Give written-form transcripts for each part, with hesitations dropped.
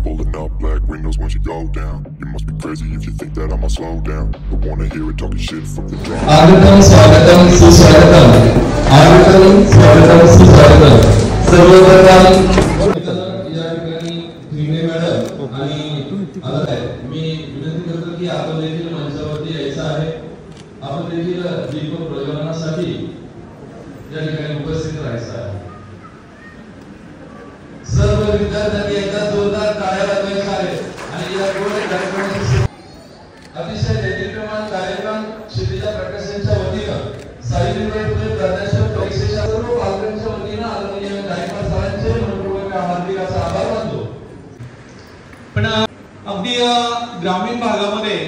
pulling up, black windows when she go down. You must be crazy if you think that I'ma slow down. Don't wanna hear it talking shit from the drum. Agatam swagatam suswagatam. Agatam swagatam suswagatam. सर्वप्रथम या ठिकाणी भीमे madam आणि मी विनंती करतो की आपण देखील मंचावरती यायचं आहे. आपण देखील दीप प्रज्वलनासाठी या ठिकाणी उपस्थित राहायचं आहे. सर्व विद्यार्थ्यांनी एकदा जोरदार टाळ्या वाजवायच्या आहेत आणि या गोड कार्यक्रमाचे अतिशय दैदिप्यमान कार्यक्रम क्षितिजा प्रकाशनच्या वतीनं सावित्रीबाई फुले प्रादेशिक परीक्षेच्या सर्व पालकांच्या वतीनं आदरणीय गायकवाड सरांचे मनपूर्वक हार्दिक असा आभार मानतो. पण अगदी ग्रामीण भागामध्ये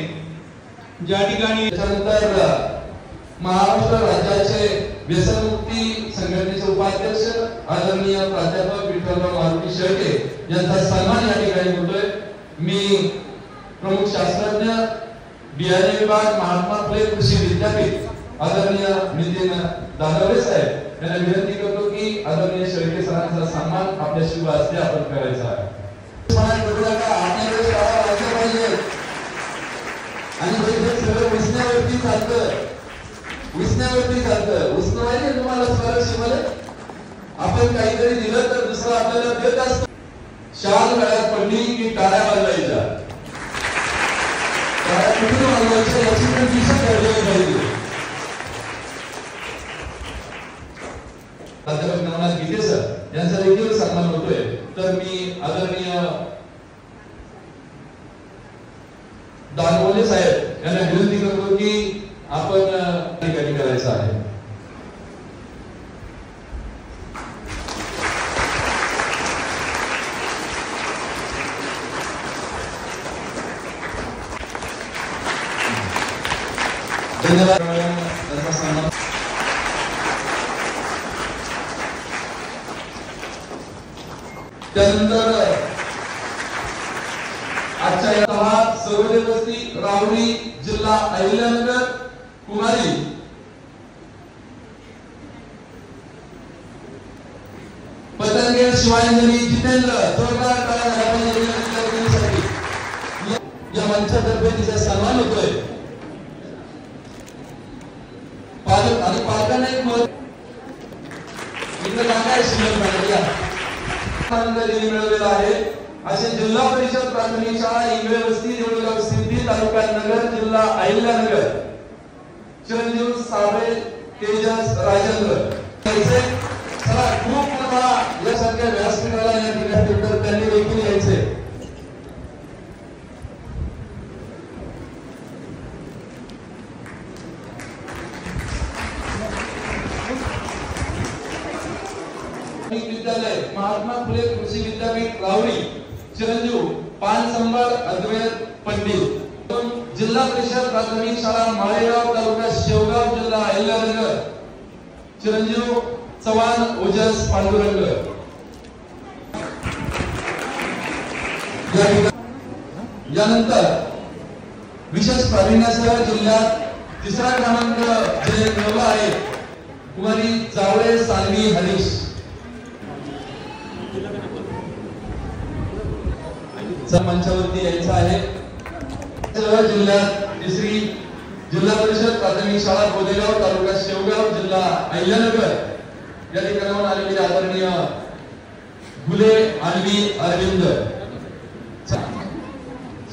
ज्या ठिकाणी त्यानंतर महाराष्ट्र राज्याचे व्यसनमुक्ती संघटनेचे उपाध्यक्ष आदरणीय प्राध्यापक विठ्ठलराव मारुती शेळके यांचा सन्मान या ठिकाणी होतोय. मी प्रमुख शास्त्रज्ञ बियाणे विभाग महात्मा फुले कृषी विद्यापीठ आदरणीय नितीन दानवे साहेब यांना विनंती करतो की आदरणीय शेळके सरांचा सन्मान आपल्या शुभ हस्ते आपण करायचा आहे. आणि सगळं विसण्यावरती चालतं उष्णवायचे तुम्हाला स्मारक शिकवले. आपण काहीतरी दिलं तर दुसरं आपल्याला देत असतं. शाल गळ्यात पडली की टाळ्या वाजवायच्या. टाळ्या कुठून वाजवायच्या याची पण दिशा ठरलेली पाहिजे. प्राध्यापक नवनाथ गीते सर यांचा देखील सन्मान होतोय. तर मी आदरणीय दानवले साहेब यांना विनंती करतो की आपण ठिकाणी करायचं आहे. धन्यवाद. त्यानंतर आजच्या या सर्वोदय वस्ती राहुरी जिल्हा अहिल्यानगर कुमारी पतंगे शिवांजली जितेंद्र जोरदार टाळ्या वाजवण्यासाठी या मंचातर्फे तिचा सन्मान होतोय. पालक आणि पालकांना एक इकडे काय शिल्लक मिळवलेला आहे. असे जिल्हा परिषद प्राथमिक शाळा इंगळे वस्ती देऊळगाव सिद्धी तालुका नगर जिल्हा अहिल्यानगर चिरंजीव साबळे तेजस राजेंद्र चला खूप मोठा यासारख्या व्यासपीठाला या ठिकाणी तर त्यांनी देखील यायचे. विद्यालय महात्मा फुले कृषी विद्यापीठ राहुरी चिरंजीव पान संभाळ अद्वैत पंडित. जिल्हा परिषद प्राथमिक शाळा माळेगाव तालुका शेवगाव जिल्हा अहिल्यानगर चिरंजीव चव्हाण ओजस पांडुरंग. यानंतर विशेष प्रावीण्यासह जिल्ह्यात तिसरा क्रमांक जे मिळवला आहे कुमारी जावळे सानवी हरीश. मंचावरती यायचं आहे. जिल्ह्यात तिसरी जिल्हा परिषद प्राथमिक शाळा बोदेगाव तालुका शेवगाव जिल्हा अहिल्यानगर या ठिकाणाहून आलेले आदरणीय फुले आणवी अरविंद.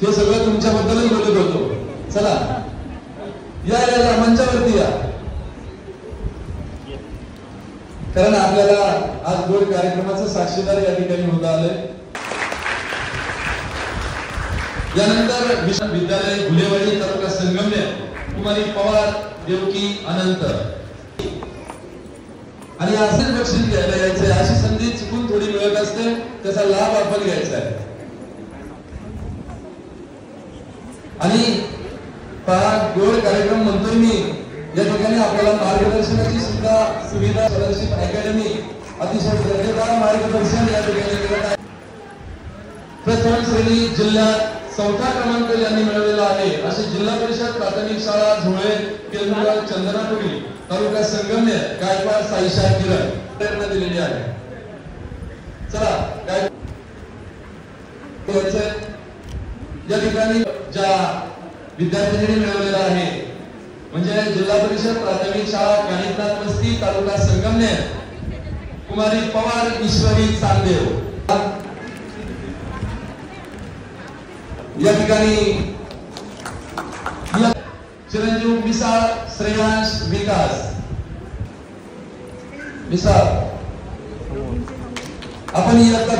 हे सगळं तुमच्याबद्दलच बोलत होतो. चला या मंचावरती या, कारण आपल्याला आज गोड कार्यक्रमाचं साक्षीदार या ठिकाणी होता आलंय. यानंतर विद्यालय गुलेवाडी तालुका संगमनेर कुमारी पवार देवकी अनंत. आणि असेच बक्षीस घ्यायला यायचंय. अशी संधी चुकून थोडी मिळत असते, त्याचा लाभ आपण घ्यायचा आहे. आणि गोड कार्यक्रम म्हणतोय मी. या ठिकाणी आपल्याला मार्गदर्शनाची सुद्धा सुविधा स्कॉलरशिप अकॅडमी अतिशय दर्जेदार मार्गदर्शन या ठिकाणी करत आहे. प्रथम श्रेणी जिल्ह्यात चौथा क्रमांक यांनी मिळवलेला आहे अशी जिल्हा परिषद प्राथमिक शाळा झोळे केंद्रगाव चंदनापुरी तालुका संगमनेर गायकवाड साईशा किरण दिलेली आहे. चला या ठिकाणी ज्या विद्यार्थ्यांनी मिळवलेला आहे म्हणजे जिल्हा परिषद प्राथमिक शाळा कानितनाथ वस्ती तालुका संगमनेर कुमारी पवार ईश्वरी चांदेव या ठिकाणी चिरंजीव मिसाळ श्रेयांश विकास मिसाळ आपण इयत्ता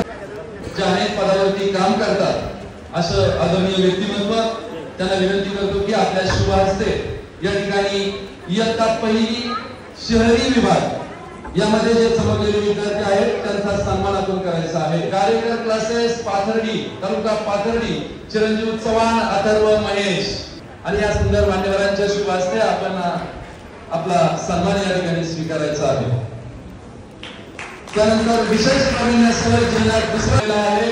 जे अनेक पदावरती काम करतात असं आदरणीय व्यक्तिमत्व त्यांना विनंती करतो की आपल्या शुभ हस्ते या ठिकाणी इयत्ता पहिली शहरी विभाग यामध्ये जे चमकलेले विद्यार्थी आहेत त्यांचा सन्मान आपण करायचा आहे। कार्यकर क्लासेस पाथर्डी तालुका पाथर्डी चिरंजीव चव्हाण अथर्व महेश आणि या सुंदर मान्यवरांच्या शुभ हस्ते आपण आपला सन्मान या ठिकाणी स्वीकारायचा आहे। त्यानंतर विशेष प्रावीण्यासह जिल्ह्यात दुसरा आहे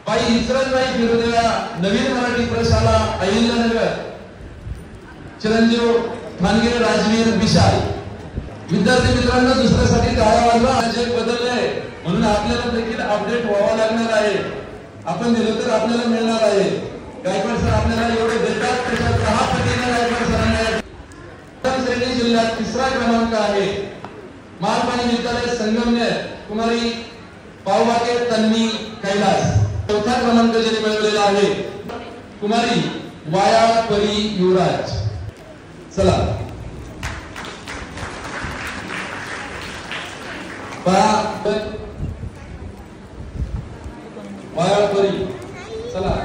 बाई इस्रायलबाई फिरोदेवा नवीन मराठी प्रशाला अहिल्यानगर चिरंजीव ठाणगे राजवीर विशाल विद्यार्थी मित्रांनो दुसऱ्यासाठी टाळ्या वाजवा। जग बदललंय म्हणून आपल्याला देखील अपडेट व्हावं लागणार आहे। आपण दिलं तर आपल्याला मिळणार आहे। गायकवाड सर आपल्याला एवढे देतात त्याच्या 10 पटीने गायकवाड सरांना श्रेणी जिल्ह्यात तिसरा क्रमांक आहे। मालपाणी विद्यालय संगमनेर कुमारी पावबाके तन्वी कैलास चौथा क्रमांक ज्यांनी मिळवलेला आहे कुमारी वाया परी युवराज। चला वाया परी चला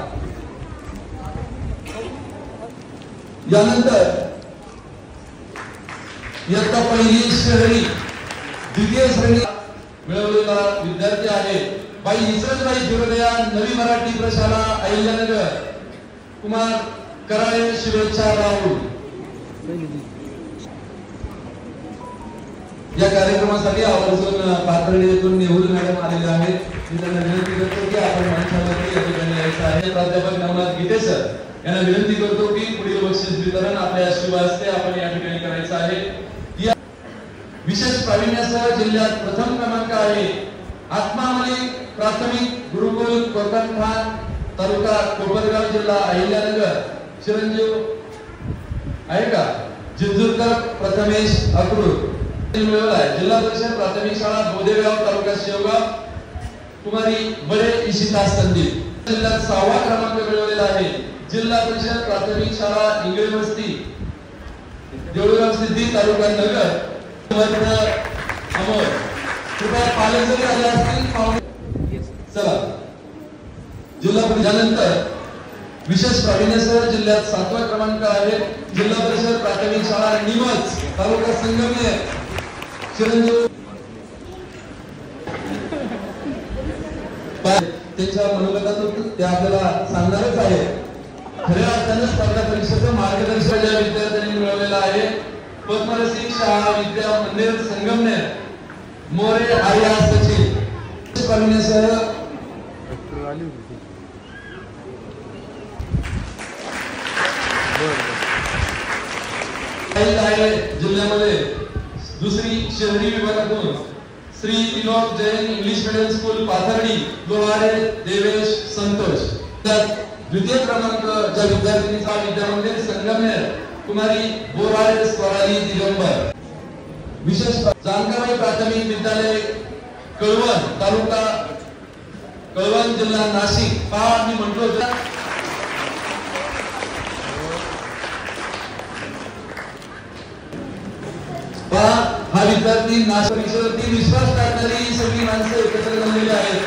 यानंतर इयत्ता पहिली शहरी द्वितीय श्रेणी मिळवलेला विद्यार्थी आहे बाई इस्रायलबाई फिरोदेवा नवी मराठी प्रशाला अहिल्यानगर कुमार कराळे शुभेच्छा राहुल। या कार्यक्रमासाठी आवर्जून पाथर्डी येथून नेहुल मॅडम आलेले आहेत। मी त्यांना विनंती करतो की आपण मंचावरती या ठिकाणी यायचं आहे। प्राध्यापक नवनाथ गीते सर यांना विनंती करतो की पुढील बक्षीस वितरण आपल्या शुभ हस्ते आपण या ठिकाणी करायचं आहे। विशेष प्रावीण्यासह जिल्ह्यात प्रथम क्रमांक आहे आत्मा मलिक प्राथमिक गुरुकुल कोकणखान तालुका कोपरगाव जिल्हा अहिल्यानगर चिरंजीव आहे का जिंजूरकर प्रथमेश अक्रूर मिळवलाय। जिल्हा परिषद प्राथमिक शाळा बोदेगाव तालुका शेवगाव कुमारी बडे इशिता संदीप जिल्ह्यात 6वा क्रमांक मिळवलेला आहे। जिल्हा परिषद प्राथमिक शाळा इंगळे वस्ती देऊळगाव सिद्धी तालुका नगर अमोल कृपया पालक जरी आले असतील चला जिल्हा परिषदेनंतर विशेष प्रावीण्यासह जिल्ह्यात 7वा क्रमांक आहे जिल्हा परिषद प्राथमिक शाळा निमच तालुका संगमनेर चिरंजीव त्यांच्या मनोगतातून ते आपल्याला सांगणारच आहे। खऱ्या अर्थाने स्पर्धा परीक्षेचं मार्गदर्शन ज्या विद्यार्थ्यांनी मिळवलेलं आहे पद्मरसिक शाळा विद्या मंदिर संगमनेर मोरे आर्या सचिन प्रावीण्यासह जिल्ह्यामध्ये दुसरी शहरी विभागातून Shri Trilok Jain English medium school Pathardi Lohare Devesh Santosh द्वितीय क्रमांक ज्या विद्यार्थिनीचा विद्यामंदिर संगमनेर कुमारी बोराळे स्वराली दिगंबर। विशेष जानकाबाई प्राथमिक विद्यालय कळवण तालुका कळवण जिल्हा नाशिक पहा मी म्हटलो पहा हा विद्यार्थी नाशिक परीक्षेवरती विश्वास टाकणारी सगळी माणसं एकत्र जमलेली आहेत।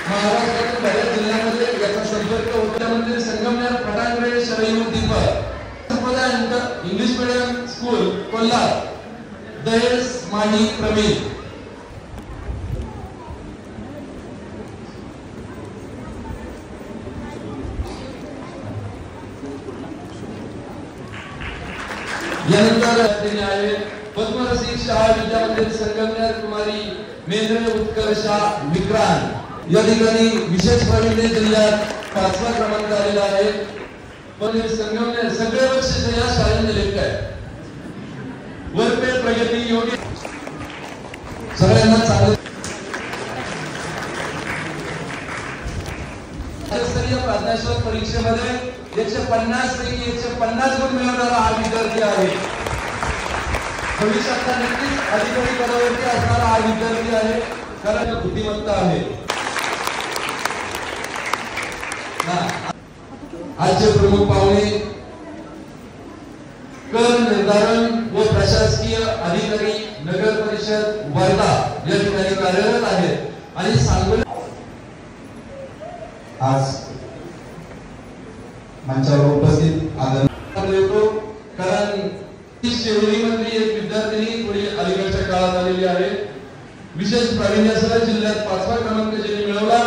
महाराष्ट्रातील बऱ्याच जिल्ह्यांमध्ये याचा संपर्क होता मंदिर संगमनेर फटांगरे शरईमुद्दीन इंग्लिश मीडियम स्कूल कोल्हापूर दहेज माही प्रवीण यानंतर आहे पद्मरसिक शाळा विद्यामंदिर संगमनेर कुमारी मेंद्रे उत्कर्षा विक्रांत। या ठिकाणी विशेष प्रावीण्य जिल्ह्यात 5वा क्रमांक आलेला आहे। पण संगमनेर सगळे बक्षीस या शाळेने दिले काय वरपे प्रगती योगी सगळ्यांना चांगलं राज्यस्तरीय प्राज्ञाचक परीक्षेमध्ये 150 पैकी 150 गुण मिळवणारा हा विद्यार्थी आहे. भविष्यात नक्कीच अधिकारी पदावरती असणारा हा विद्यार्थी आहे, कारण बुद्धिमत्ता आहे. आजचे प्रमुख पाहुणे कर निर्धारण व प्रशासकीय अधिकारी नगर परिषद वर्धा या ठिकाणी कार्यरत आहेत आणि सांगोला आज मंचावर उपस्थित आदरणीय देतो, कारण शहरीमधली एक विद्यार्थिनी थोडी अलीकडच्या काळात आलेली आहे. विशेष प्रावीण्यासह जिल्ह्यात 5वा क्रमांक ज्यांनी मिळवला.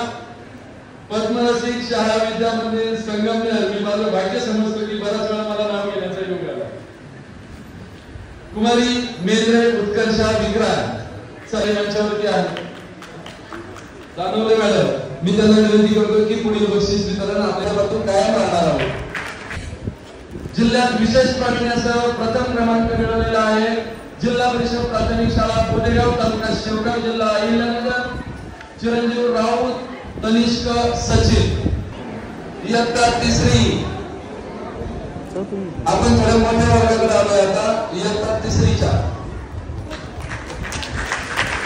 पद्मरसिक शाळा विद्या मंदिर संगमनेर. मी माझं भाग्य समजतो की बराच वेळा मला नाव घेण्याचा योग आला. कुमारी मेंद्रे उत्कर्षा विक्रांत सारे मंचावरती आहे. दानवले मॅडम, मी त्यांना विनंती करतो की पुढील बक्षीस वितरण आपल्यापासून कायम राहणार आहोत. जिल्ह्यात विशेष प्रावीण्यासह प्रथम क्रमांक मिळवलेला आहे जिल्हा परिषद प्राथमिक शाळा बोदेगाव तालुका शेवगाव जिल्हा अहिल्यानगर. चिरंजीव राऊत तनिष्क सचिन इयत्ता 3री. आपण थोड्या मोठ्या वर्गाकडे आलोय आता. इयत्ता 3रीच्या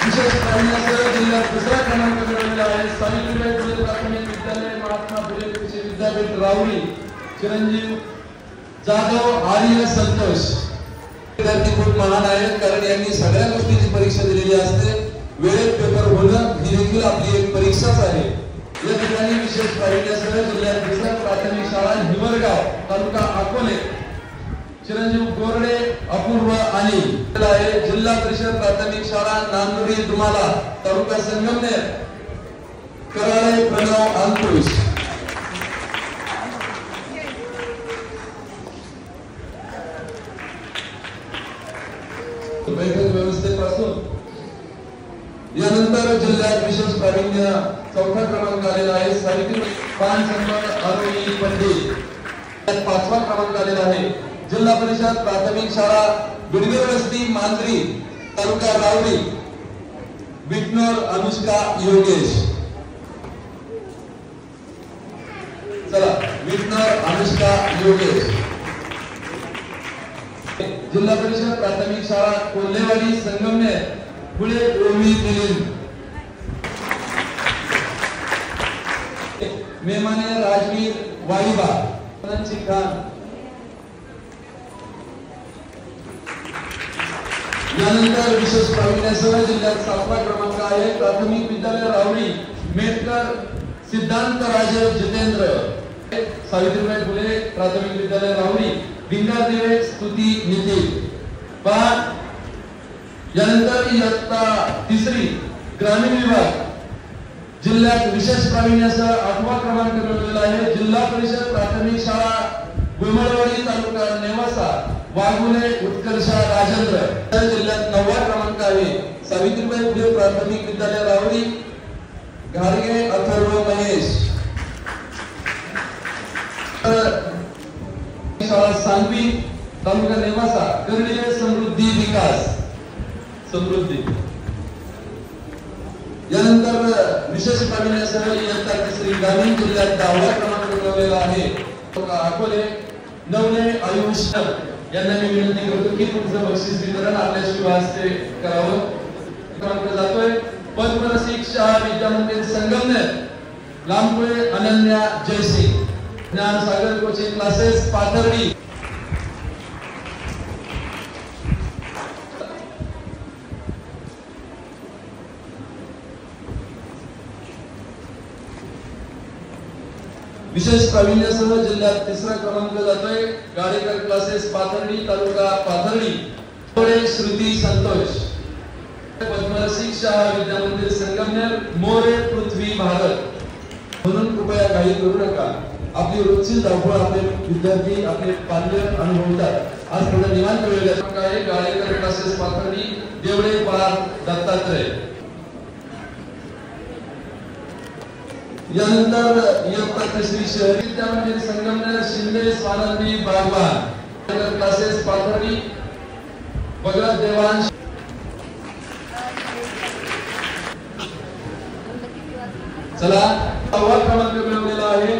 विशेष प्रावीण्यासह जिल्ह्यात 2रा क्रमांक मिळवलेला आहे सावित्रीबाई फुले प्राथमिक विद्यालय महात्मा फुले कृषी विद्यापीठ राहुरी. चिरंजीव जाधव आर्य संतोष. विद्यार्थी खूप महान आहेत, कारण यांनी सगळ्या गोष्टीची परीक्षा दिलेली असते. वेळेत पेपर होणं ही देखील आपली एक परीक्षाच आहे. या ठिकाणी विशेष प्रावीण्यासह जिल्ह्यात 2रा प्राथमिक शाळा हिवरगाव तालुका अकोले. चिरंजीव गोरडे अपूर्व आणि जिल्हा परिषद प्राथमिक शाळा नांदुरी दुमाला तालुका संगमनेर. कराळे प्रणव अंकुश. बैठक व्यवस्थेपासून यानंतर जिल्ह्यात विशेष प्रावीण्य 4था क्रमांक आलेला आहे सावित्री पान संबंध आरोही पंडित. 5वा क्रमांक आलेला आहे जिल्हा परिषद प्राथमिक शाळा बिडगेर वस्ती मांजरी तालुका रावरी. विघ्नोर अनुष्का योगेश. चला, विघ्नोर अनुष्का योगेश. जिल्हा परिषद प्राथमिक शाळा कोल्हेवाडी संगमनेर पुढे ओवी दिलीन. मेमाने राजवीर वाईबा खान. यानंतर विशेष प्रावीण्यासह जिल्ह्यात 7वा क्रमांक आहे प्राथमिक विद्यालय रावरी मेटकर सिद्धांत राजे जितेंद्र. सावित्रीबाई फुले प्राथमिक विद्यालय रावरी भिंगादेवे स्तुती नितीन. यानंतर इयत्ता 3री ग्रामीण विभाग जिल्ह्यात विशेष प्रावीण्यासह 8वा क्रमांक मिळवलेला आहे जिल्हा परिषद प्राथमिक शाळा गुळमळवाडी तालुका नेवासा वाघुले उत्कर्षा राजेंद्र. जिल्ह्यात 9वा क्रमांक आहे सावित्रीबाई फुले प्राथमिक विद्यालय रावरी घारगे अथर्व महेश. शाळा सांगवी तालुका नेवासा कर्डिले समृद्धी विकास समृद्धी. यानंतर विशेष प्रावीण्यासह इयत्ता 3री ग्रामीण जिल्ह्यात 10वा क्रमांक मिळवलेला आहे अकोले नवले आयुष यांना मी विनंती करतो की तुमचं बक्षीस वितरण आपल्या शुभ हस्ते करावं. क्रमांक जातोय पद्मरसिक शाळा विद्या मंदिर संगमनेर लांबुळे अनन्या जयसिंग. ज्ञान सागर कोचिंग क्लासेस पाथर्डी. विशेष प्रावीण्यासह जिल्ह्यात 3रा क्रमांक जातोय गाडेकर क्लासेस पाथर्डी तालुका पाथर्डी. श्रुती संतोष. पद्मरसिक शाळा विद्या मंदिर संगमनेर मोरे पृथ्वी भारत. म्हणून कृपया काही करू नका. आपली रोजची धावपळ आपले विद्यार्थी आपले पाल्य अनुभवतात. आज थोडा निवांत वेळ द्या. आहे गाडेकर क्लासेस पाथर्डी देवडे पार दत्तात्रय. यानंतर इयत्ता 3री शहरी विद्या मंदिर संगमनेर शिंदे स्वानंदी बागवान क्लासेस पाथर्डी भगत देवांश. चला 6वा क्रमांक मिळवलेला आहे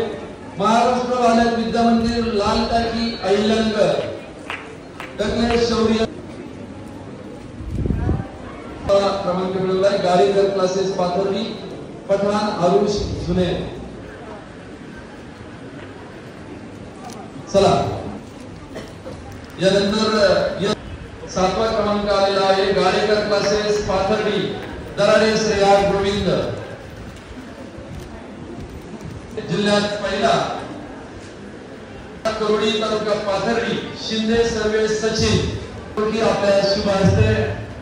महाराष्ट्र बालक विद्या मंदिर लाल टाकी अहिल्यानगर गणेश शौर्य क्रमांक मिळवलाय. गाडीकर क्लासेस पाथर्डी पठाण आरुष जुने. चला यानंतर 7वा क्रमांक आलेला आहे. गाडीकर क्लासेस पाथर्डी दराडे श्रेया गोविंद. जिल्ह्यात पहिला करोडी तालुका पाथर्डी शिंदे सर्वे सचिन की आपल्या शुभ हस्ते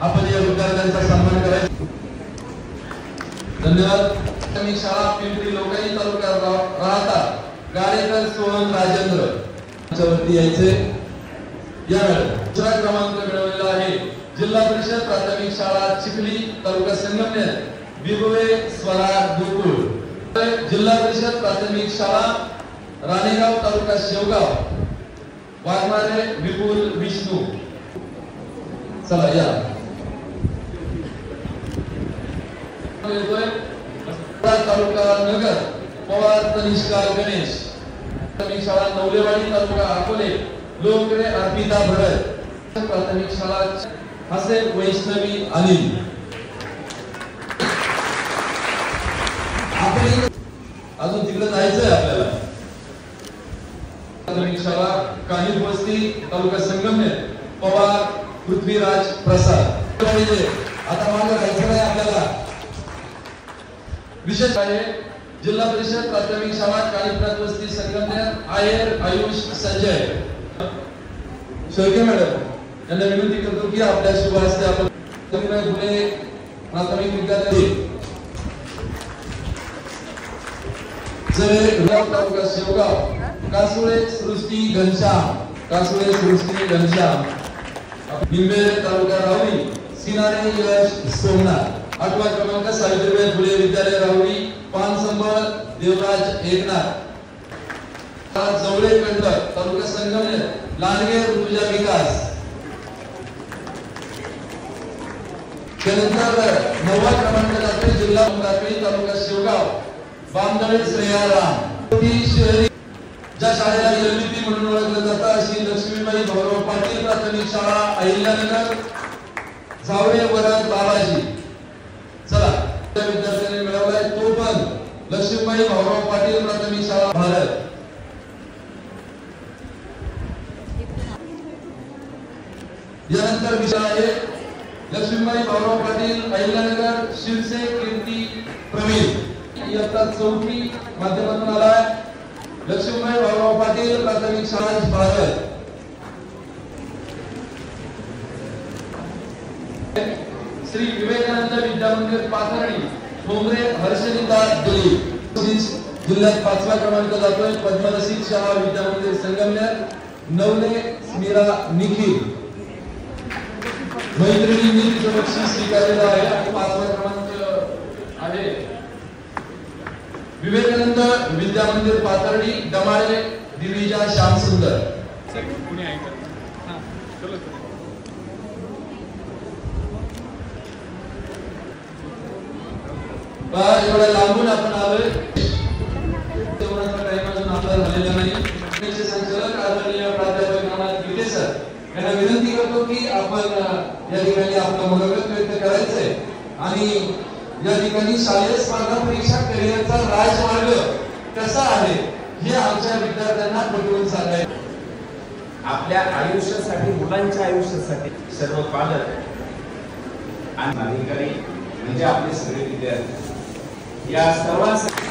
आपण या विद्यार्थ्यांचा सन्मान करायचा. धन्यवाद. प्राथमिक शाळा पिंपरी लोकाई तालुका राहता गाडेकर सोहन राजेंद्र यांच्यावरती यायचे. यावेळी दुसरा क्रमांक मिळवलेला आहे. जिल्हा परिषद प्राथमिक शाळा चिखली तालुका संगमनेर विभवे स्वरा गोकुळ. जिल्हा परिषद प्राथमिक शाळा राणेगाव तालुका शेवगाव वाघमारे विपुल विष्णू. चला या तालुका नगर पवार तनिष्का गणेश. प्राथमिक शाळा नवलेवाडी तालुका अकोले लोकरे अर्पिता भरत. प्राथमिक शाळा हसेन वैष्णवी अनिल. अजून तिकडे जायचंय आपल्याला. प्राथमिक शाळा काही वस्ती तालुका संगमनेर पवार पृथ्वीराज प्रसाद. आता मागे जायचं आहे आपल्याला. विशेष आहे जिल्हा परिषद प्राथमिक शाळा काळीप्रत वस्ती संगमनेर आयर आयुष संजय शेळके मॅडम यांना विनंती करतो की आपल्या शुभ हस्ते आपण फुले प्राथमिक विद्यालय तालुका शेवगाव कासुळे सृष्टी घनश्याम निंबे तालुका राहुरी सिनारे यश सोमनाथ. 8वा क्रमांक सावित्रीबाई फुले विद्यालय राहुरी पानसंबळ देवराज एकनाथ. जवळे कंटक तालुका संगमनेर लांडगे ऋतुजा विकास. त्यानंतर 9वा क्रमांक जाते जिल्हा मुंगाकळी तालुका शेवगाव बांधळे श्रेया राम. शहरी ज्या शाळेला एलबीपी म्हणून ओळखलं जातं अशी लक्ष्मीबाई भाऊराव पाटील प्राथमिक शाळा अहिल्यानगर जावळे वरद बाबाजी. चला त्या विद्यार्थ्यांनी मिळवलाय तो पण लक्ष्मीबाई भाऊराव पाटील प्राथमिक शाळा भारत. यानंतर विषय आहे लक्ष्मीबाई भाऊराव पाटील अहिल्यानगर शिरसे कीर्ती प्रवीण. इयत्ता 4थी माध्यमातून आलाय. लक्ष्मीबाई भाऊराव पाटील प्राथमिक शाळा भारत. श्री विवेकानंद विद्या मंदिर पाथर्डी ठोंबरे हर्षलिता दिलीप. जिल्ह्यात 5वा क्रमांक जातोय. पद्मरसिक शाळा विद्या मंदिर संगमनेर नवले स्मिरा निखिल. मैत्रिणींनी तिचं बक्षीस स्वीकारलेलं आहे आणि 5वा क्रमांक आहे. विवेकानंद विद्या मंदिर पाथर्डी डमाळे दिविजा श्याम सुंदर. एवढ्या लांबून आपण आलोय. तेवढा टाइम अजून आपला झालेला नाही. संचालक आदरणीय प्राध्यापक नानाथ गिते सर यांना विनंती करतो की आपण या ठिकाणी आपलं मनोगत व्यक्त करायचंय आणि या ठिकाणी शालेय स्पर्धा परीक्षा करिअरचा राजमार्ग कसा आहे हे आमच्या विद्यार्थ्यांना पटवून सांगायचं. आपल्या आयुष्यासाठी मुलांच्या आयुष्यासाठी सर्व पालक आणि अधिकारी म्हणजे आपले सगळे विद्यार्थी या सर्वांसाठी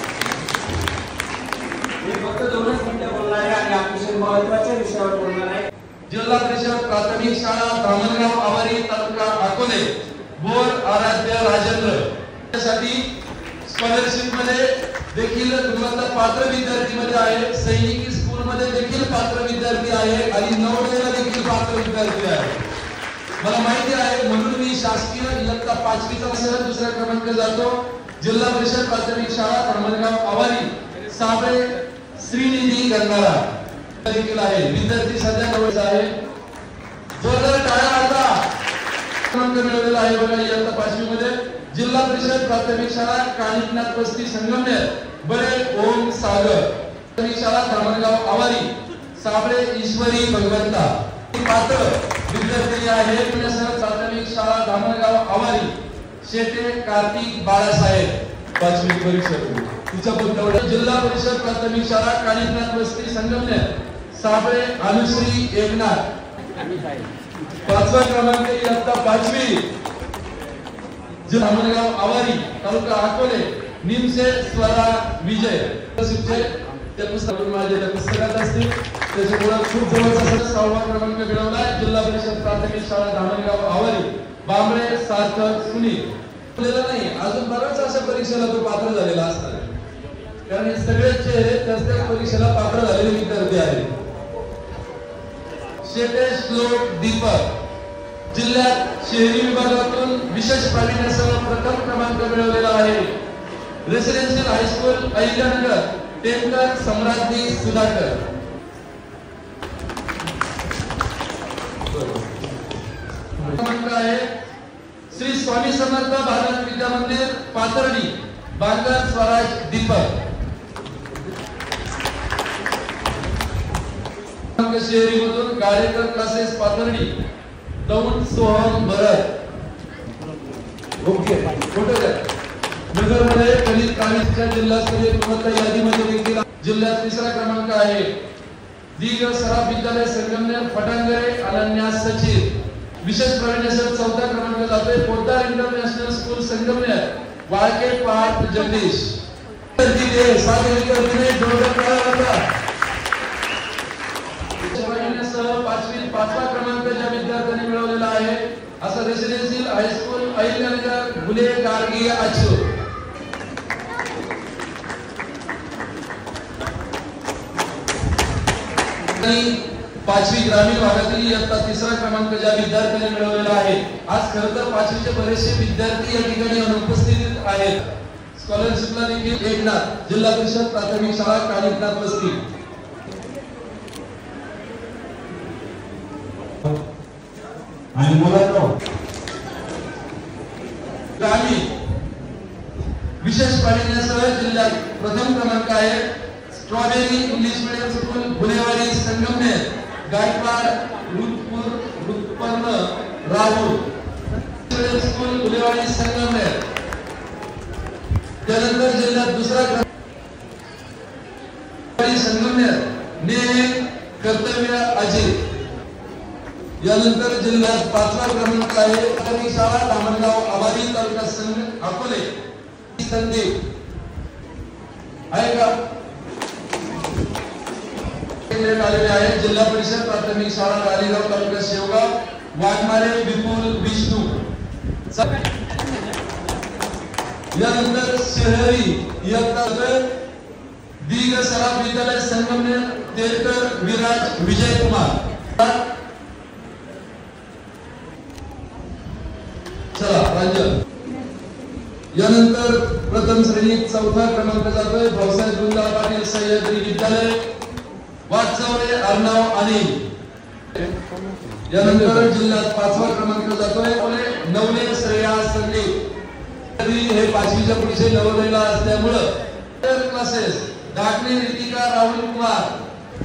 मी फक्त 2च मिनिटं बोलणार आहे आणि अतिशय महत्त्वाच्या विषयावर बोलणार आहे. जिल्हा परिषद प्राथमिक शाळा धामणगाव आवारी तालुका अकोले बोर आराध्य राजेंद्र साठी स्कॉलरशिप मध्ये देखील गुणवत्ता पात्र विद्यार्थी मध्ये आहे. सैनिकी स्कूल मध्ये देखील पात्र विद्यार्थी आहे आणि नवोदयला देखील पात्र विद्यार्थी आहे. मला माहिती आहे म्हणून मी शासकीय इयत्ता 5वीचा सह 2रा क्रमांक जातो. जिल्हा परिषद प्राथमिक शाळा धामणगाव आवारी साबळे श्रीनिधी गंगारा देखील आहे. विद्यार्थी सध्या नवोदय आहे. जोरदार टाळ्या वाजवा. क्रमांक मिळवलेला आहे बघा इयत्ता 5वी मध्ये. जिल्हा परिषद प्राथमिक शाळा कानिकनाथ वस्ती संगमनेर बरे ओम सागर शाळा धामणगाव आवारी साबळे ईश्वरी भगवंता पात्र विद्यार्थी आहे प्राथमिक शाळा धामणगाव आवारी शेटे कार्तिक बाळासाहेब 5वी परीक्षा तिच्या पत्त्यावर जिल्हा परिषद प्राथमिक शाळा कानिफनाथ वस्ती संगमनेर साबळे अनुश्री एकनाथ 5वा क्रमांक इयत्ता 5वी धामणगाव आवारी तालुका अकोले निमसे स्वरा विजय त्या पुस्तकातून माझे त्या पुस्तकात असतील त्याच्यामुळे खूप जवळचा 6वा क्रमांक मिळवला जिल्हा परिषद प्राथमिक शाळा धामणगाव आवारी बांबळे सार्थक सुनील नाही अजून बऱ्याच अशा परीक्षेला तो पात्र झालेला असणार कारण हे सगळे चेहरे त्याच परीक्षेला पात्र झालेले विद्यार्थी आहेत शेटे श्लोक दीपक जिल्ह्यात शहरी विभागातून विशेष प्रावीण्यासह प्रथम क्रमांक मिळवलेला आहे रेसिडेन्शियल हायस्कूल अहिल्यानगर टेमकर सम्राज्ञी सुधाकर क्रमांक आहे श्री स्वामी समर्थ भारत विद्या मंदिर पाथर्डी बांगर स्वराज दीपक शहरी मधून गाडेकर क्लासेस पाथर्डी दौंड सोहम भरत ओके फोटो द्या नगर मध्ये दलित काळीच्या जिल्हास्तरीय गुणवत्ता यादीमध्ये देखील जिल्ह्यात 3रा क्रमांक आहे दीग सराफ विद्यालय संगमनेर फटांगरे अनन्या सचिव विशेष प्रावीण्यासह 4था क्रमांक जातोय पोद्दार इंटरनॅशनल स्कूल संगमनेर वाळके पाठ जगदीश सात विद्यार्थीने जोरदार टाळ्या वाजवा 5वा क्रमांक ज्या विद्यार्थ्यांनी मिळवलेला आहे असं रेसिडेन्शियल हायस्कूल अहिल्यानगर गुले गार्गी अचूर आणि 5वी ग्रामीण भागातील इयत्ता 3रा क्रमांक ज्या विद्यार्थ्यांनी मिळवलेला आहे आज खरं तर 5वीचे बरेचसे विद्यार्थी या ठिकाणी अनुपस्थित आहेत स्कॉलरशिपला देखील एकनाथ जिल्हा परिषद प्राथमिक शाळा कानिफनाथ वस्ती आणि मुलांनो ग्रामीण विशेष प्रावीण्यासह जिल्ह्यात प्रथम क्रमांक आहे strawberry English medium school Gulewadi Sangamner Gaikwad उत्पन्न राहुल स्कूल गुलेवाडी संगमनेर त्यानंतर जिल्ह्यात 2रा क्रमांक संगमनेर ने कर्तव्य अजित यानंतर जिल्ह्यात 5वा क्रमांक आहे प्राथमिक शाळा धामणगाव आवारी तालुका संघ अकोले संदीप आहे का आलेले आहे जिल्हा परिषद प्राथमिक शाळा राळेगाव तालुका शेवगाव वाघमारे विपुल विष्णू यानंतर शहरी इयत्ता दीग सराफ विद्यालय संगमनेर तेलकर विराज विजय कुमार चला रंजन यानंतर प्रथम श्रेणीत 4था क्रमांक जातोय भाऊसाहेब गुंडाळ पाटील सह्याद्री विद्यालय वाटचौरे अर्णव अनिल यानंतर जिल्ह्यात 5वा क्रमांक जातोय नवले श्रेया संदीप हे 5वीच्या पुढचे नवोदयला असल्यामुळे क्लासेस दाखले रितिका राहुल कुमार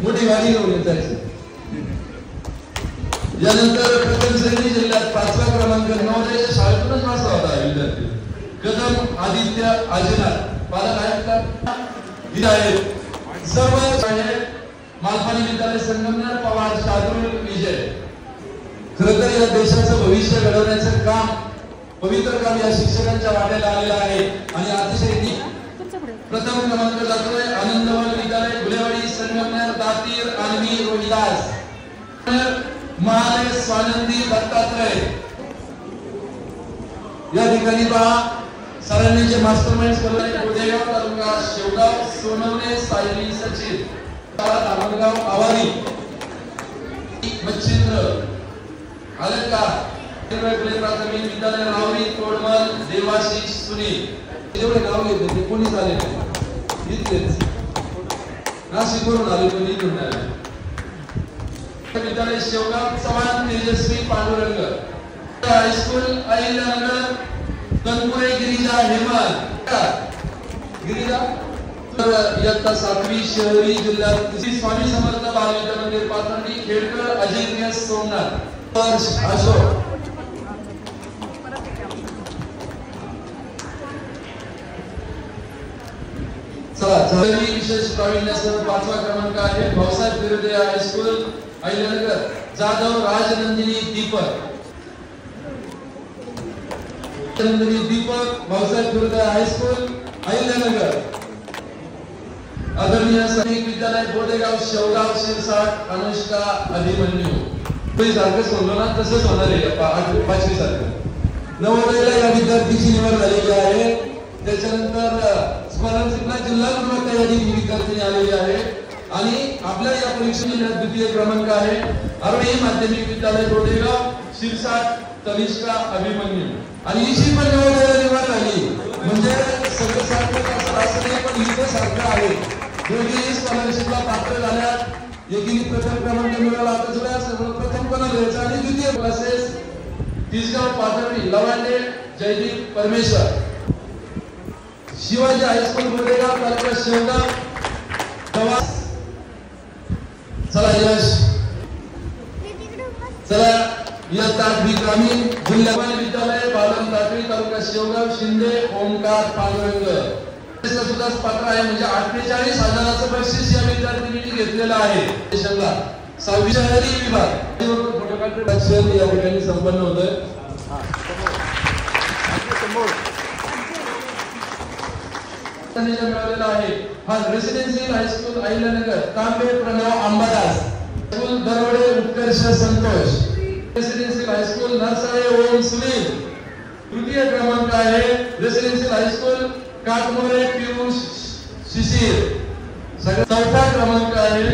मोठी गाडी घेऊन जायचे यानंतर प्रथम श्रेणी जिल्ह्यात 5वा क्रमांक नवोदयाच्या शाळेतूनच वाचला होता विद्यार्थी कदम आदित्य आजनाथ पालक आहेत का विधायक सर्व मालपाणी विद्यालय संगमनेर पवार शादुल विजय खरं तर या देशाचं भविष्य घडवण्याचं काम पवित्र काम या शिक्षकांच्या वाट्याला आलेलं आहे आणि अतिशय प्रथम क्रमांक जातोय आनंदवन विद्यालय गुलेवाडी संगमनेर दातीर अन्वी रोहिदास महाले स्वानंदी दत्तात्रय या ठिकाणी पहा सरांनी जे मास्टरमाइंड केले उदयगाव तालुका शेवगाव सोनवणे सायली सचिन धामणगाव आवारी मच्छिंद्र अलका प्राथमिक विद्यालय रावरी तोडमल देवाशिष सुनील जेवढे नाव घेतले ते कोणीच आले नाही इथलेच नाशिकवरून आले कोणी इथून आले विद्यालय शेवगाव चव्हाण तेजस्वी पांडुरंग हायस्कूल अहिल्यानगर तनपुरे गिरिजा हेमल गिरिजा इयत्ता 7वी शहरी जिल्ह्यात श्री स्वामी समर्थ बाल विद्या मंदिर पाथर्डी खेडकर अजिंक्य सोमनाथ अशोक चला झालेली विशेष प्रावीण्यासह 5वा क्रमांक आहे भाऊसाहेब बिर्दे हायस्कूल अहिल्यानगर जाधव राजनंदिनी दीपक भाऊसाहेब बिर्दे हायस्कूल अहिल्यानगर आदरणीय सैनिक विद्यालय बोदेगाव शेवगाव शिरसाट अनुष्का अभिमन्यू तुम्ही सारखं सोडलं ना तसंच होणार आहे 5वी सारखं नवोदयला या विद्यार्थीची निवड झालेली आहे त्याच्यानंतर स्कॉलरशिपला जिल्हा क्रमांक यादी विद्यार्थी आलेली आहे आणि आपल्या या परीक्षेला द्वितीय क्रमांक आहे आरोही माध्यमिक विद्यालय बोदेगाव शिरसाट तनिष्का अभिमन्यू आणि हिची पण नवोदयला निवड झाली म्हणजे सगळं सारखं असं नाही पण इथे सारखं आहे दोघी स्कॉलरशिपला पात्र झाल्यात एकीने प्रथम क्रमांक मिळवला आता प्रथम कोणाला घ्यायचा आणि द्वितीय क्लासेस तिसगाव पाथर्डी लवांडे जयदीप परमेश्वर शिवाजी हायस्कूल बोदेगाव तालुका शेवगाव दवा चला यश चला इयत्ता 8वी ग्रामीण जिल्हा विद्यालय बालन दाखवी तालुका शेवगाव शिंदे ओमकार पांडुरंग सुद्धा पात्र आहे म्हणजे 48,000चं बक्षीस या विद्यार्थिनींनी घेतलेलं आहे देशाला 6वी शहरी विभाग फोटोग्राफी या ठिकाणी संपन्न होतोय मिळालेला आहे हा रेसिडेन्शियल हायस्कूल अहिल्यानगर तांबे प्रणव अंबादास स्कूल दरवडे उत्कर्ष संतोष रेसिडेन्शियल हायस्कूल नरसाळे ओम सुनील तृतीय क्रमांक आहे रेसिडेन्शियल हायस्कूल काटमोरे पियुष शिशिर चौथा क्रमांक आहे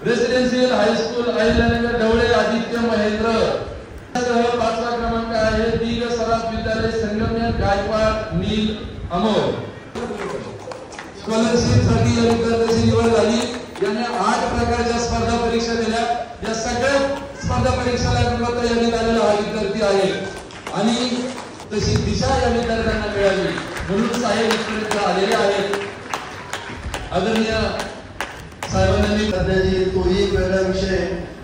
रेसिडेन्शियल हायस्कूल अहिल्यानगर ढवळे आदित्य महेंद्र 5वा क्रमांक आहे दीग सराफ विद्यालय संगमनेर गायकवाड नील अमोल स्कॉलरशिप साठी या विद्यार्थ्यांची निवड झाली याने 8 प्रकारच्या स्पर्धा परीक्षा दिल्या या सगळ्या स्पर्धा परीक्षेला गुणवत्ता यादीत आलेला हा विद्यार्थी आहे आणि तशी दिशा या विद्यार्थ्यांना मिळाली म्हणून साहेब इकडे आलेले आहेत आदरणीय साहेबांनी सध्याची तोही एक वेगळा विषय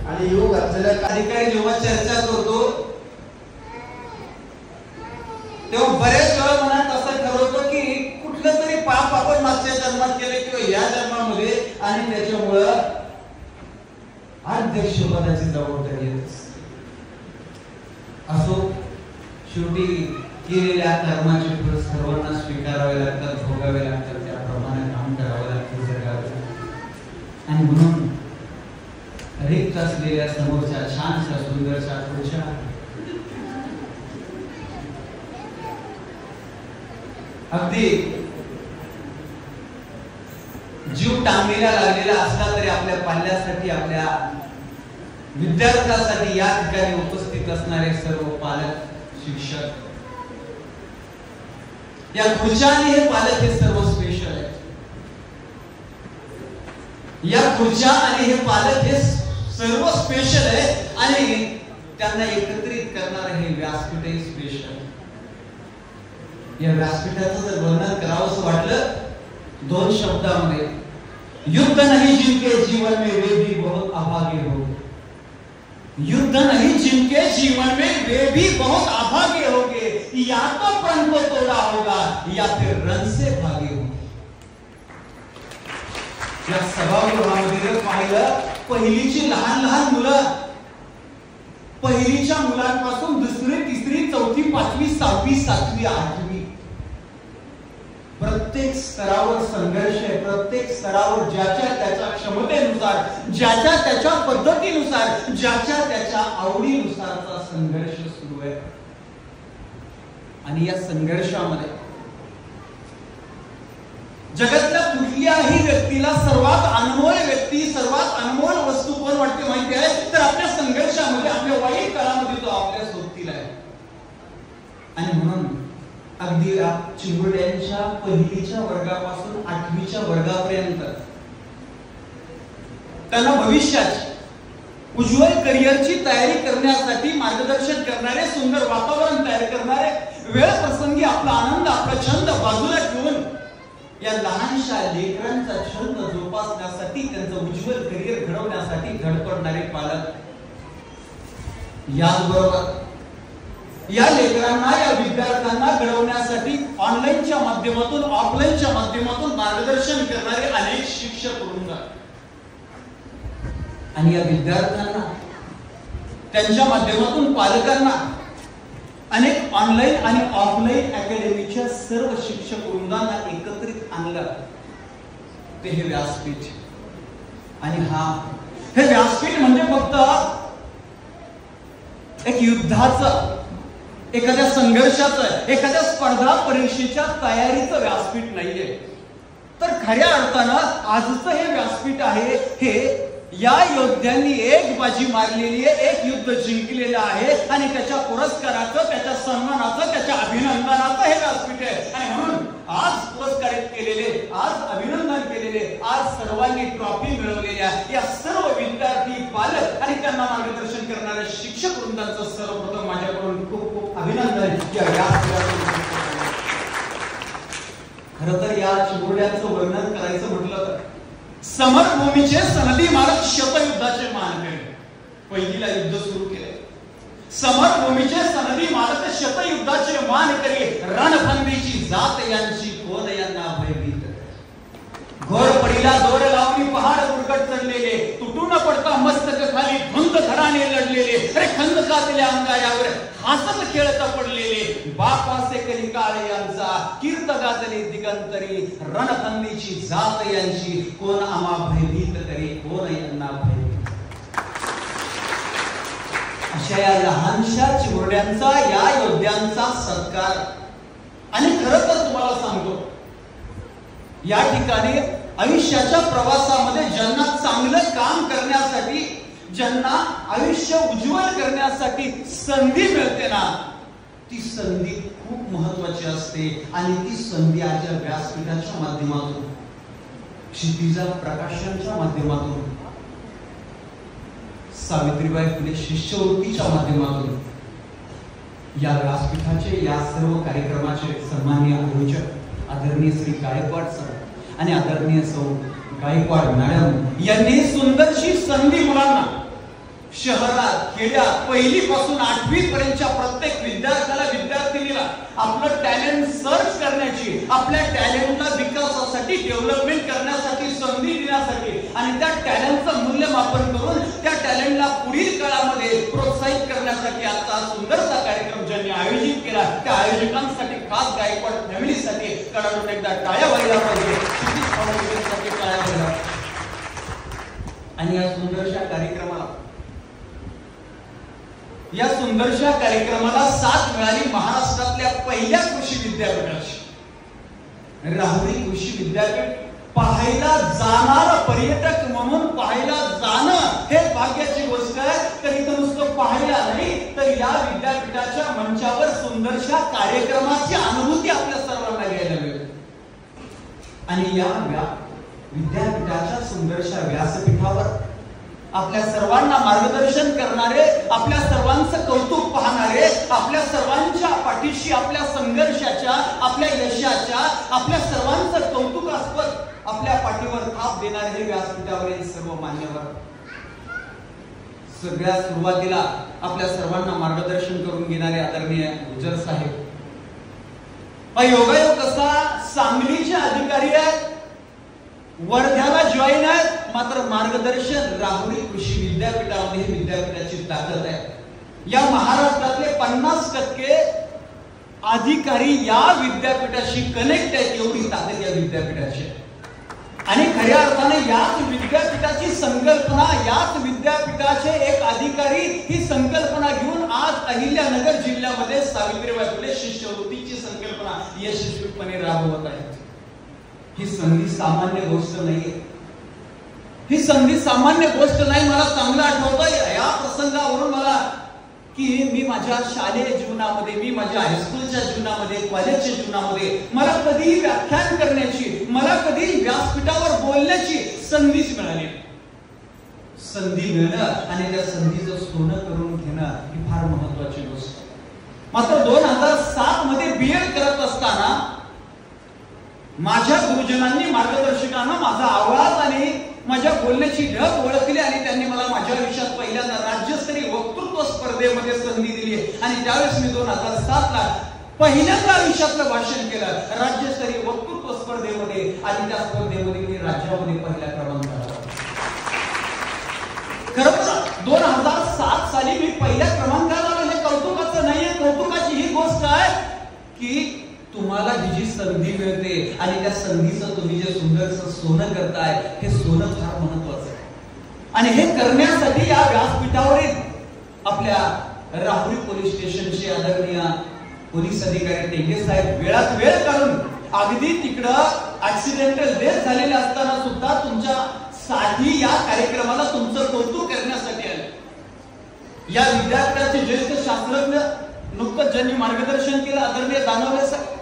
आणि योग असलेल्या काही जेव्हा चर्चा करतो तेव्हा बरेच वेळा मनात असं ठरवतो की कुठलं तरी पाप आपण मागच्या जन्मात केले किंवा या जन्मामध्ये आणि त्याच्यामुळं अध्यक्षपदाची जबाबदारी येते असो शेवटी केलेल्या कर्माचे फळ सर्वांना स्वीकारावे लागतात भोगावे लागतात त्याप्रमाणे काम करावं लागतं जगावे आणि म्हणून रिक्त असलेल्या समोरच्या छानशा सुंदरशा खुर्च्या अगदी जीव टांगलेला लागलेला असला तरी आपल्या पाल्यासाठी आपल्या विद्यार्थ्यांसाठी या ठिकाणी उपस्थित असणारे सर्व पालक शिक्षक या खुर्च्या आणि हे पालक हे सर्व स्पेशल आहेत या खुर्च्या आणि हे पालक हे सर्व स्पेशल आहे आणि त्यांना एकत्रित करणारे हे व्यासपीठही स्पेशल या व्यासपीठाचं जर वर्णन करावं असं वाटलं 2 शब्दामध्ये युद्ध नहीं जिनके जीवन में वे भी बहुत अभागे हो युद्ध नहीं जिनके जीवन में वे भी बहुत अभागे होंगे या तो प्रण को तोड़ा होगा या फिर रण से भागे होंगे या सभागृहामध्ये पाहिलं पहिलीची लहान लहान मुलं पहिलीच्या मुलांपासून दुसरी तिसरी चौथी पाचवी 6वी 7वी 8वी प्रत्येक स्तरावर संघर्ष आहे प्रत्येक स्तरावर ज्याच्या त्याच्या क्षमतेनुसार ज्याच्या त्याच्या पद्धतीनुसार ज्याच्या त्याच्या आवडीनुसारचा संघर्ष सुरू आहे आणि या संघर्षामध्ये जगातल्या कुठल्याही व्यक्तीला सर्वात अनमोल व्यक्ती सर्वात अनमोल वस्तू कोण वाटते माहिती आहे तर आपल्या संघर्षामध्ये आपल्या वाईट काळामध्ये तो आपल्या सोबतीला आहे आणि म्हणून अगदी चिमुरड्यांच्या पहिलीच्या वर्गापासून 8वीच्या वर्गापर्यंत त्यांना भविष्याची उज्ज्वल करिअरची तयारी करण्यासाठी मार्गदर्शन करणारे सुंदर वातावरण तयार करणारे वेळ प्रसंगी आपला आनंद आपला छंद बाजूला ठेवून या लहानशा लेकरांचा छंद जोपासण्यासाठी, त्यांचं उज्ज्वल करिअर घडवण्यासाठी धडपडणारे पालक, याचबरोबर या लेकरांना, या विद्यार्थ्यांना घडवण्यासाठी ऑनलाईनच्या माध्यमातून, ऑफलाईनच्या माध्यमातून मार्गदर्शन करणारे अनेक शिक्षक वृंद आणि या विद्यार्थ्यांना, त्यांच्या माध्यमातून पालकांना अनेक ऑनलाईन आणि ऑफलाईन अकॅडमीच्या सर्व शिक्षक वृंदांना एकत्रित आणलं ते हे व्यासपीठ. आणि हे व्यासपीठ म्हणजे फक्त एक युद्धाचं, एखाद्या संघर्षाचं, एखाद्या स्पर्धा परीक्षेच्या तयारीचं व्यासपीठ नाहीये, तर खऱ्या अर्थानं आजचं हे व्यासपीठ आहे हे या योद्ध्यांनी एक बाजी मारलेली आहे, एक युद्ध जिंकलेलं आहे आणि त्याच्या पुरस्काराचं, त्याच्या सन्मानाचं, त्याच्या अभिनंदनाचं हे व्यासपीठ आहे. आणि म्हणून आज पुरस्कारित केलेले, आज अभिनंदन केलेले, आज सर्वांनी ट्रॉफी मिळवलेल्या या सर्व विद्यार्थी, पालक आणि त्यांना मार्गदर्शन करणाऱ्या शिक्षक वृंदांचं सर्वप्रथम माझ्याकडून खूप खूप अभिनंदन. खरं तर या चिमुरड्यांचं वर्णन करायचं म्हटलं तर समरभूमीचे सनदी मारक शतयुद्धाचे मानकरी, पहिलीला युद्ध सुरू केले. समरभूमीचे सनदी मारक शतयुद्धाचे मानकरी, रणफंदीची जात यांची कोण यांना भयभीत. घोरपडीला दोर लावणी पहाड उरकट चढलेले, तुटून पडता मस्तक खाली धुंद धराने लढलेले, अरे खंदकातल्या अंगायावर हसत खेळत पडलेले, बापासे कली काळ यांचा कीर्त गाजले दिगंतरी, रणफंदीची जात यांची कोण आम्हा भयभीत करी, कोण यांना भयभीत. अशा या लहानशा चिमुरड्यांचा, या योद्ध्यांचा सत्कार. आणि खरं तर तुम्हाला सांगतो, या ठिकाणी आयुष्याच्या प्रवासामध्ये ज्यांना चांगलं काम करण्यासाठी, ज्यांना आयुष्य उज्ज्वल करण्यासाठी संधी मिळते ना, ती संधी खूप महत्वाची असते. आणि ती संधी आज या व्यासपीठाच्या माध्यमातून, क्षितिजा प्रकाशनच्या माध्यमातून, सावित्रीबाई फुले शिष्यवृत्तीच्या माध्यमातून, या व्यासपीठाचे, या सर्व कार्यक्रमाचे सन्माननीय आयोजक आदरणीय श्री गायकवाड सर आणि आदरणीय सौ गायकवाड मॅडम यांनी सुंदरशी संधी मुलांना शहरात, खेड्यात, पहिलीपासून 8वी पर्यंतच्या प्रत्येक विद्यार्थ्याला, विद्यार्थिनीला आपलं टॅलेंट सर्च करण्याची, आपल्या टॅलेंटला विकासासाठी, डेव्हलपमेंट करण्यासाठी संधी देण्यासाठी आणि त्या टॅलेंटचं मूल्यमापन करून त्या टॅलेंटला पुढील काळामध्ये प्रोत्साहित करण्यासाठी आजचा सुंदरसा कार्यक्रम ज्यांनी आयोजित केला, त्या आयोजकांसाठी, खास गायकवाड फॅमिलीसाठी कडाडून एकदा टाळ्या वाजल्या पाहिजे. टाळ्या वाजल्या. आणि या सुंदरशा कार्यक्रमाला साथ मिळाली महाराष्ट्रातल्या पहिल्या कृषी विद्यापीठाची. राहुरी कृषी विद्यापीठ पाहायला जाणार पर्यटक म्हणून पाहायला जाणं हे भाग्याची गोष्ट आहे. तर इथं नुसतं पाहायला नाही, तर या विद्यापीठाच्या मंचावर सुंदरशा कार्यक्रमाची अनुभूती आपल्या सर्वांना घ्यायला मिळते. आणि या विद्यापीठाच्या सुंदरशा व्यासपीठावर आपल्या सर्वांना मार्गदर्शन करणारे, आपल्या सर्वांचं कौतुक पाहणारे, आपल्या सर्वांच्या पाठीशी, आपल्या संघर्षाच्या, आपल्या यशाच्या, आपल्या सर्वांचं कौतुकास्पद आपल्या पाठीवर थाप देणारे हे व्यासपीठावरील सर्व मान्यवर. सगळ्या सुरुवातीला आपल्या सर्वांना मार्गदर्शन करून घेणारे आदरणीय गुजर साहेब. योगायोग कसा सांगलीचे अधिकारी आहेत, वर्ध्याला जॉईन आहेत, मात्र मार्गदर्शन राहुरी कृषी विद्यापीठामध्ये हे विद्यापीठाची ताकद आहे. या महाराष्ट्रातले 50% अधिकारी या विद्यापीठाशी कनेक्ट आहेत, एवढी ताकद या विद्यापीठाची. आणि खऱ्या अर्थाने याच विद्यापीठाची संकल्पना, याच विद्यापीठाचे एक अधिकारी ही संकल्पना घेऊन आज अहिल्यानगर जिल्ह्यामध्ये सावित्रीबाई फुले शिष्यवृत्तीची संकल्पना यशस्वीपणे राबवत आहेत. ही संधी सामान्य गोष्ट नाहीये, ही संधी सामान्य गोष्ट नाही. मला चांगलं आठवतं या प्रसंगावरून मला की मी माझ्या शालेय जीवनामध्ये, मी माझ्या हायस्कूलच्या जीवनामध्ये, कॉलेजच्या जीवनामध्ये मला कधीही व्याख्यान करण्याची, मला कधी व्यासपीठावर बोलण्याची संधीच मिळाली. संधी मिळणं आणि त्या संधीचं सोनं करून घेणं ही फार महत्वाची गोष्ट. मात्र 2007 मध्ये बीएड करत असताना माझ्या गुरुजनांनी मार्गदर्शकांना माझा आवाज आणि माझ्या बोलण्याची ढब ओळखली आणि त्यांनी मला माझ्या आयुष्यात पहिल्यांदा राज्यस्तरीय वक्तृत्व स्पर्धेमध्ये संधी दिली आणि त्यावेळेस मी 2007 ला पहिल्यांदा आयुष्यातलं भाषण केलं राज्यस्तरीय वक्तृत्व स्पर्धेमध्ये आणि त्या स्पर्धेमध्ये मी राज्यामध्ये पहिला क्रमांक आला. खरं 2007 साली मी पहिल्या क्रमांकाला आलो. हे कौतुकाचं नाहीये. कौतुकाची ही गोष्ट आहे की तुम्हाला ही जी संधी मिळते आणि त्या संधीचं तुम्ही जे सुंदरसं सोनं करताय हे सोनं फार महत्वाचं आहे. आणि हे करण्यासाठी या व्यासपीठावरील आपल्या राहुरी पोलीस स्टेशनचे आदरणीय पोलीस अधिकारी टेंगे साहेब वेळात वेळ काढून अगदी तिकडं ऍक्सिडेंटल डेथ झालेले असताना सुद्धा तुमच्या साठी या कार्यक्रमाला तुमचं कौतुक करण्यासाठी आले. या विद्यार्थ्याचे ज्येष्ठ शास्त्रज्ञ नुकतंच ज्यांनी मार्गदर्शन केलं आदरणीय दानवले साहेब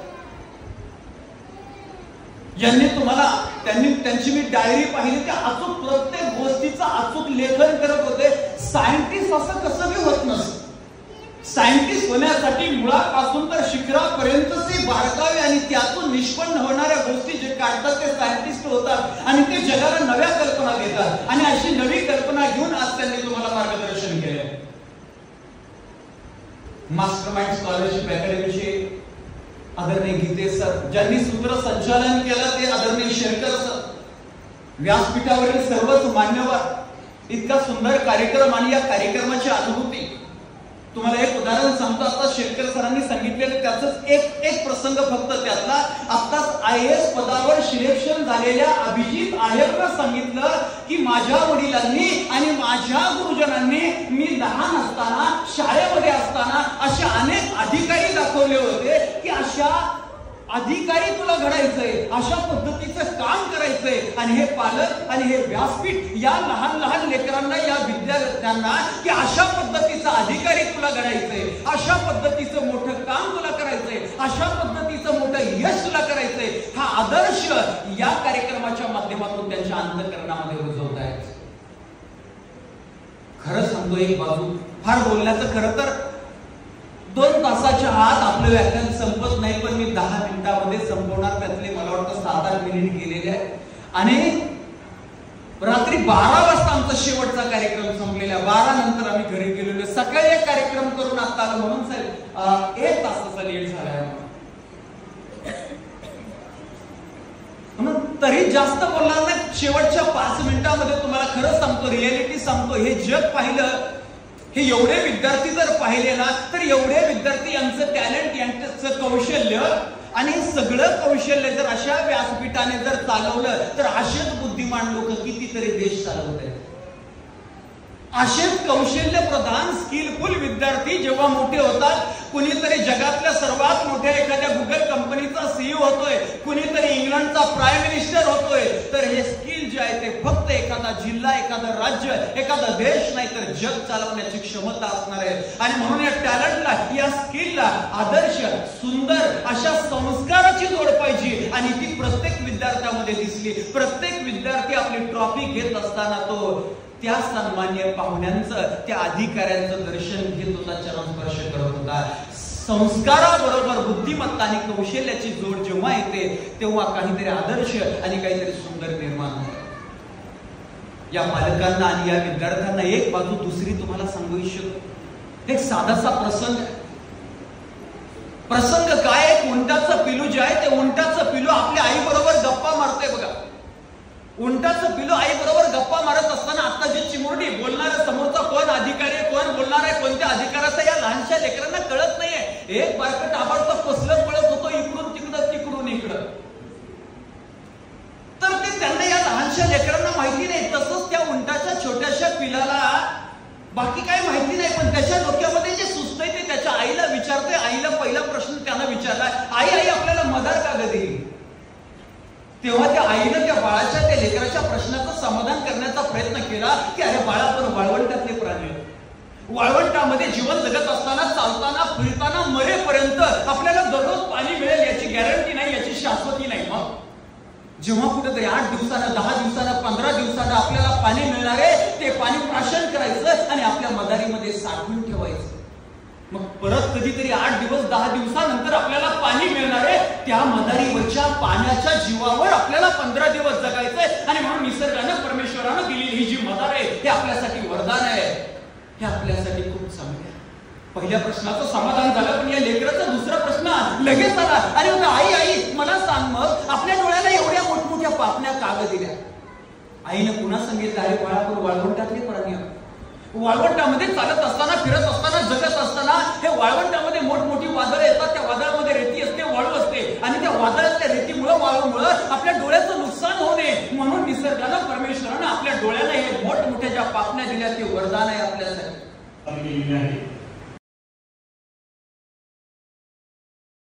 यांनी त्यांची मी डायरी पाहिली. त्या अचूक प्रत्येक गोष्टीचं अचूक लेखन करत होते. सायंटिस्ट असं कसं बी होत नसतं. सायंटिस्ट होण्यासाठी मुळापासून तर शिखरापर्यंतचे बारकावे आणि त्यातून निष्पन्न होणाऱ्या गोष्टी जे काढतात ते सायंटिस्ट होतात आणि ते जगाला नव्या कल्पना देतात आणि अशी नवी कल्पना घेऊन आज त्यांनी तुम्हाला मार्गदर्शन केले. मास्टरमाइंड स्कॉलरशिप अकॅडमीचे आदरणीय गीते सर ज्यांनी सूत्रसंचालन केलं ते आदरणीय शेरकर सर, व्यासपीठावरील सर्वच मान्यवर इतका सुंदर कार्यक्रम आणि या कार्यक्रमाची अनुभूती. तुम्हाला एक उदाहरण सांगतो. आता शेरकर सरांनी सांगितलेलं त्याच एक प्रसंग फक्त त्यातला. आताच IAS पदावर सिलेक्शन झालेल्या अभिजित आहेरनं सांगितलं की माझ्या वडिलांनी आणि माझ्या गुरुजनांनी मी लहान असताना शाळेमध्ये असताना असे अनेक अधिकारी दाखवले होते की अशा अधिकारी तुला घडायचंय, अशा पद्धतीचं काम करायचंय. आणि हे पालक आणि हे व्यासपीठ या लहान लहान लेकरांना या विद्यार्थ्यांना की अशा पद्धतीचा अधिकारी तुला घडायचंय, अशा पद्धतीचं मोठं काम तुला करायचंय, अशा पद्धतीचं मोठं यश तुला करायचंय हा आदर्श या कार्यक्रमाच्या माध्यमातून त्यांच्या अंतःकरणामध्ये रुजवत आहेत. खरं सांगतो एक बाजू फार बोलण्याचं खरं तर 2 तासाच्या आत आपलं व्याख्यान संपत नाही पण मी 10 मिनिटांमध्ये संपवणार. त्यातले मला वाटतं 7-8 मिनिट गेलेले आहेत आणि रात्री 12 वाजता आमचा शेवटचा कार्यक्रम संपलेला. 12 नंतर आम्ही घरी गेलेलो. सकाळी एक कार्यक्रम करून आता आलो म्हणून साहेब 1 तासाचा लेट झालाय म्हणून तरी जास्त बोलणार नाही. शेवटच्या 5 मिनिटांमध्ये तुम्हाला खरं सांगतो, रियालिटी सांगतो, हे जग पाहिलं, हे एवढे विद्यार्थी जर पाहिले ना तर एवढे विद्यार्थी यांचं टॅलेंट यांचं कौशल्य आणि हे सगळं कौशल्य जर अशा व्यासपीठाने जर चालवलं तर असेच बुद्धिमान लोक कितीतरी देश चालवत आहेत. असेच कौशल्य प्रधान स्किलफुल विद्यार्थी जेव्हा मोठे होतात, कुणीतरी जगातल्या सर्वात मोठ्या एखाद्या गुगल कंपनीचा CEO होतोय, कुणीतरी इंग्लंडचा प्राईम मिनिस्टर होतोय, तर हे स्किल जे आहे ते फक्त एखादा जिल्हा, एखादं राज्य, एखादा देश नाही तर जग चालवण्याची क्षमता असणार आहे. आणि म्हणून या टॅलेंटला, या स्किलला आदर्श सुंदर अशा संस्काराची जोड पाहिजे आणि ती प्रत्येक विद्यार्थ्यामध्ये दिसली. प्रत्येक विद्यार्थी आपली ट्रॉफी घेत असताना तो त्या सन्मान्य पाहुण्यांचं, त्या अधिकाऱ्यांचं दर्शन घेत होता, चरणस्पर्श करत होता. संस्काराबरोबर बुद्धिमत्ता आणि कौशल्याची जोड जेव्हा येते तेव्हा काहीतरी आदर्श आणि काहीतरी सुंदर निर्माण होतं. या पालकांना आणि या विद्यार्थ्यांना एक बाजू दुसरी तुम्हाला सांगू इच्छितो. एक साधासा प्रसंग काय आहे, उंटाचं पिलू जे आहे ते उंटाचं पिलू आपल्या आई बरोबर गप्पा मारते बघा. उंटाचं पिलू आई बरोबर गप्पा मारत असताना आता जी चिमुरडी बोलणारा समोरचा कोण अधिकारी, कोण बोलणार आहे, कोणत्या अधिकाराचा या लहानशा लेकरांना कळत नाहीये. एक बारकं ताबडतोब फसलं पळत होतो इकडून तिकडं, तिकडून इकडं. तर ते त्यांना या लहानशा लेकरांना माहिती नाही. तसंच त्या उंटाच्या छोट्याशा पिलाला बाकी काही माहिती नाही, पण त्याच्या डोक्यामध्ये जे सुचतंय ते त्याच्या आईला विचारते. आईला पहिला प्रश्न त्यानं विचारला, आई आपल्याला मदार का देईल? तेव्हा त्या आईनं त्या बाळाच्या, त्या लेकराच्या प्रश्नाचं समाधान करण्याचा प्रयत्न केला की अरे बाळा, पण वाळवंटातले प्राणी, वाळवंटामध्ये जीवन जगत असताना, चालताना, फिरताना, मरेपर्यंत आपल्याला दररोज पाणी मिळेल याची गॅरंटी नाही, याची शाश्वती नाही. मग जेव्हा कुठेतरी 8 दिवसानं, 10 दिवसानं, 15 दिवसानं आपल्याला पाणी मिळणार आहे, ते पाणी प्राशन करायचं आणि आपल्या मदारीमध्ये साठवून ठेवायचं. मग परत कधीतरी 8 दिवस 10 दिवसानंतर आपल्याला पाणी मिळणार आहे. त्या मदारीवरच्या पाण्याच्या जीवावर आपल्याला 15 दिवस जगायचंय. आणि म्हणून निसर्गानं परमेश्वरानं दिलेली ही जी मदार आहे हे आपल्यासाठी वरदान आहे. हे आपल्यासाठी खूप चांगलं आहे. पहिल्या प्रश्नाचं समाधान झालं. पण या लेकराचा दुसरा प्रश्न लगेच आला. अरे आई आई मला सांग, मग आपल्या डोळ्याला एवढ्या मोठमोठ्या पापण्या का दिल्या? आईनं पुन्हा सांगितलं, अरे बाळापूर वाळवंटातले प्राणी, वाळवंटामध्ये चालत असताना, फिरत असताना, जगत असताना हे वाळवंटामध्ये मोठमोठी वादळ येतात. त्या वादळामध्ये रेती असते, वाळू असते. आणि त्या वादळातल्या रेतीमुळं, वाळूमुळं आपल्या डोळ्याचं नुकसान होऊ नये म्हणून निसर्गानं, परमेश्वरानं आपल्या डोळ्याला हे मोठमोठ्या ज्या पापण्या दिल्या ते वरदान आहे आपल्यासाठी.